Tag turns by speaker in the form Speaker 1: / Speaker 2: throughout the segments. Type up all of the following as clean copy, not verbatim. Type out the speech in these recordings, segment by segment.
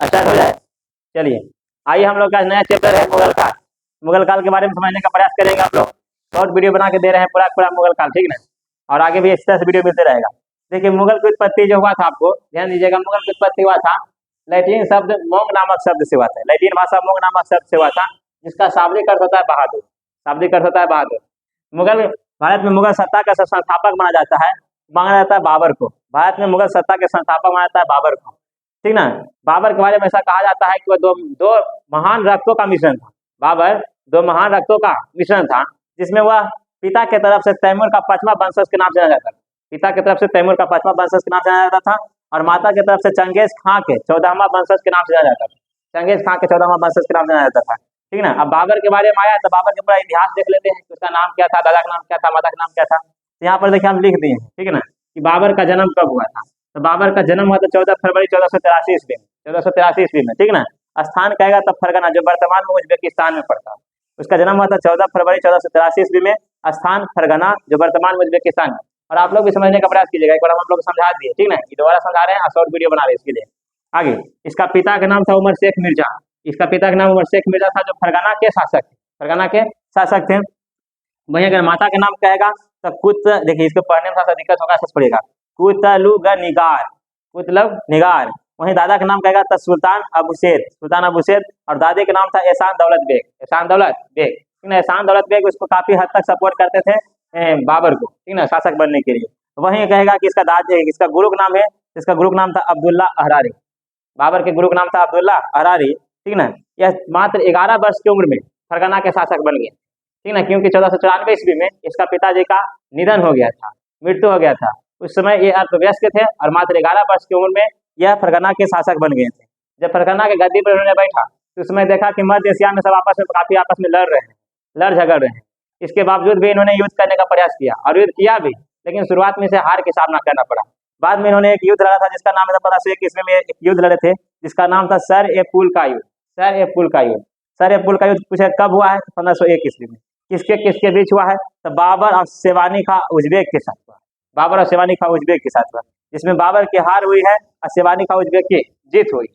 Speaker 1: Start हो जाए। चलिए आइए, हम लोग का नया चैप्टर है मुगल काल। मुगल काल के बारे में समझने का प्रयास करेंगे। आप लोग शॉर्ट वीडियो बना के दे रहे हैं पूरा पूरा मुगल काल, ठीक ना। और आगे भी इस तरह से वीडियो मिलते रहेगा। देखिए मुगल की उत्पत्ति जो हुआ था, आपको ध्यान दीजिएगा, मुगल की उत्पत्ति हुआ था लैटिन शब्द मोंग नामक शब्द से हुआ था। लैटिन भाषा मोंग नामक शब्द से हुआ था, जिसका शाब्दिक अर्थ होता है बहादुर। शाब्दिक अर्थ होता है बहादुर। मुगल भारत में मुगल सत्ता का संस्थापक माना जाता है, माना जाता है बाबर को। भारत में मुगल सत्ता के संस्थापक माना जाता है बाबर को, ठीक ना। बाबर के बारे में ऐसा कहा जाता है कि वह दो महान रक्तों का मिश्रण था। बाबर दो महान रक्तों का मिश्रण था, जिसमें वह पिता के तरफ से तैमूर का 5वां वंशज के नाम से जाना जाता था। पिता की तरफ से तैमूर का 5वां वंशज के नाम से जाना जाता था, और माता की तरफ से चंगेज खां के 14वां वंशज के नाम से जाना जाता था। चंगेज खां के 14वां वंशज के नाम से जाना जाता था, ठीक ना। अब बाबर के बारे में आया तो बाबर के पूरा इतिहास देख लेते हैं कि उसका नाम क्या था, दादा का नाम क्या था, माता का नाम क्या था। तो यहाँ पर देखिए हम लिख दिए हैं, ठीक है ना, कि बाबर का जन्म कब हुआ था। तो बाबर का जन्म हुआ था 14 फरवरी 1483 ईस्वी में, 1483 ईस्वी में, ठीक ना। स्थान कहेगा तब फरगना, जो वर्तमान में उज्बेकिस्तान में पड़ता है। उसका जन्म हुआ था 14 फरवरी 1483 ईस्वी में, स्थान फरगना, जो वर्तमान में उज्बेकिस्तान में। और आप लोग भी समझने का प्रयास कीजिएगा, एक बार हम लोग समझा दिए, ठीक ना, दोबारा समझा रहे हैं, शॉर्ट वीडियो बना रहे हैं इसके लिए। आगे, इसका पिता का नाम था उमर शेख मिर्जा। इसका पिता का नाम उमर शेख मिर्जा था, जो फरगना के शासक थे, फरगना के शासक थे। वहीं अगर माता का नाम कहेगा तो देखिए इसको पढ़ने में थोड़ा सा दिक्कत होगा, ऐसा पड़ेगा, कुतलुग निगार, कुतलुग निगार। वहीं दादा का नाम कहेगा तो सुल्तान अबुसेद, सुल्तान अबुसेद। और दादे का नाम था एहसान दौलत बेग, एहसान दौलत बेग, ठीक ना। एहसान दौलत बेग उसको काफी हद तक सपोर्ट करते थे बाबर को, ठीक ना, शासक बनने के लिए। वहीं कहेगा कि इसका गुरु का नाम है, इसका गुरु का नाम था अब्दुल्ला अहरारी। बाबर के गुरु का नाम था अब्दुल्ला अहरारी, ठीक ना। यह मात्र 11 वर्ष की उम्र में फरगना के शासक बन गए, ठीक ना, क्योंकि 1494 ईस्वी में इसका पिताजी का निधन हो गया था, मृत्यु हो गया था। उस समय ये अर्थव्यस्त थे और मात्र 11 वर्ष की उम्र में यह फरगना के शासक बन गए थे। जब फरगना के गद्दी पर उन्होंने बैठा तो उस समय देखा कि मध्य एशिया में सब आपस में लड़ रहे हैं, लड़ झगड़ रहे हैं। इसके बावजूद भी इन्होंने युद्ध करने का प्रयास किया और युद्ध किया भी, लेकिन शुरुआत में इसे हार के सामना करना पड़ा। बाद में इन्होंने एक युद्ध लड़ा था जिसका नाम था 1501 ईस्वी में, एक युद्ध लड़े थे जिसका नाम था सर ए पुल का युद्ध, सर ए पुल का युद्ध। सर ए पुल का युद्ध पूछे कब हुआ है, 1501 ईस्वी में। किसके किसके बीच हुआ है, तो बाबर और सेवानी खा उज्बेक के साथ हुआ। बाबर और सेवानी खा उज्बेक के साथ हुआ, जिसमें बाबर की हार हुई है और सेवानी खा उज्बेक की जीत हुई,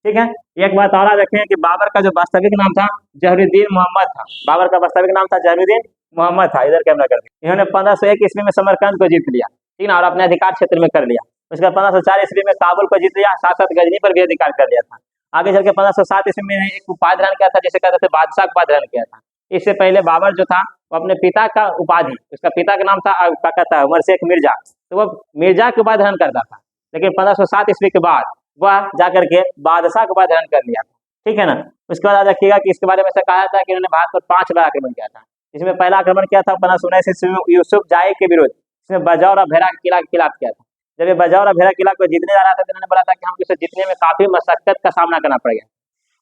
Speaker 1: ठीक है। एक बात और रखें कि बाबर का जो वास्तविक नाम था जहरुद्दीन मोहम्मद था। बाबर का वास्तविक नाम था जहरुद्दीन मोहम्मद था। इधर कैमरा कर दिया। इन्होंने 1501 ईस्वी में समरकंद को जीत लिया, ठीक ना, और अपने अधिकार क्षेत्र में कर लिया। उसके बाद 1504 ईस्वी में काबुल को जीत लिया, साथ साथ गजनी पर भी अधिकार कर लिया था। आगे चल के 1507 ईस्वी में एक उपाधि धारण किया था, जिसे कहते थे बादशाह उपाधि धारण किया था। इससे पहले बाबर जो था वो अपने पिता का उपाधि, उसका पिता का नाम था क्या कहता है, उमर शेख मिर्जा, तो वो मिर्जा के उपाधि धारण करता था। लेकिन 1507 ईस्वी के बाद वह जाकर के बादशाह का उपाधि धारण कर लिया था, ठीक है ना। उसके बाद रखिएगा कि इसके बारे में ऐसा कहा जाता है कि इन्होंने भारत पर 5 बार आक्रमण किया था। इसमें पहला आक्रमण किया था 1519 ईस्वी में यूसुफ जाए के विरुद्ध, इसमें बजौर और भेरा के किला के खिलाफ किया था। जब ये बजौर और भेरा किला को जीतने जा रहा था तो इन्होंने बोला था कि हमको इसे जीतने में काफी मशक्कत का सामना करना पड़ेगा।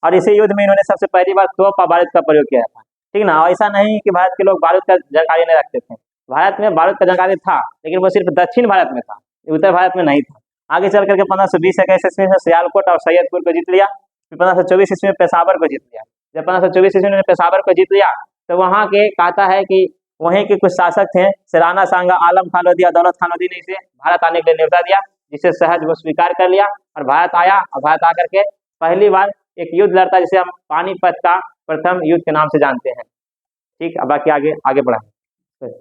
Speaker 1: और इसी युद्ध में इन्होंने सबसे पहली बार तोप और बारूद का प्रयोग किया था, ठीक ना। और ऐसा नहीं कि भारत के लोग बारूद का जानकारी नहीं रखते थे, भारत में बारूद का जानकारी था, लेकिन वो सिर्फ दक्षिण भारत में था, उत्तर भारत में नहीं था। आगे चल करके 1520 ईस्वी में सियालकोट और सैयदपुर को जीत लिया। फिर 1524 ईस्वी में पेशावर को जीत लिया। जब 1524 ईस्वी में पेशावर को जीत लिया तो वहाँ के कहता है कि वहीं के कुछ शासक थे, सिराना सांगा, आलम खान लोधी और दौलत खान लोधी ने इसे भारत आने के लिए न्योता दिया, जिसे सहज वो स्वीकार कर लिया और भारत आया। और भारत आकर के पहली बार एक युद्ध लड़ता, जिसे हम पानीपत का प्रथम युद्ध के नाम से जानते हैं, ठीक। अब बाकी आगे बढ़ाएं।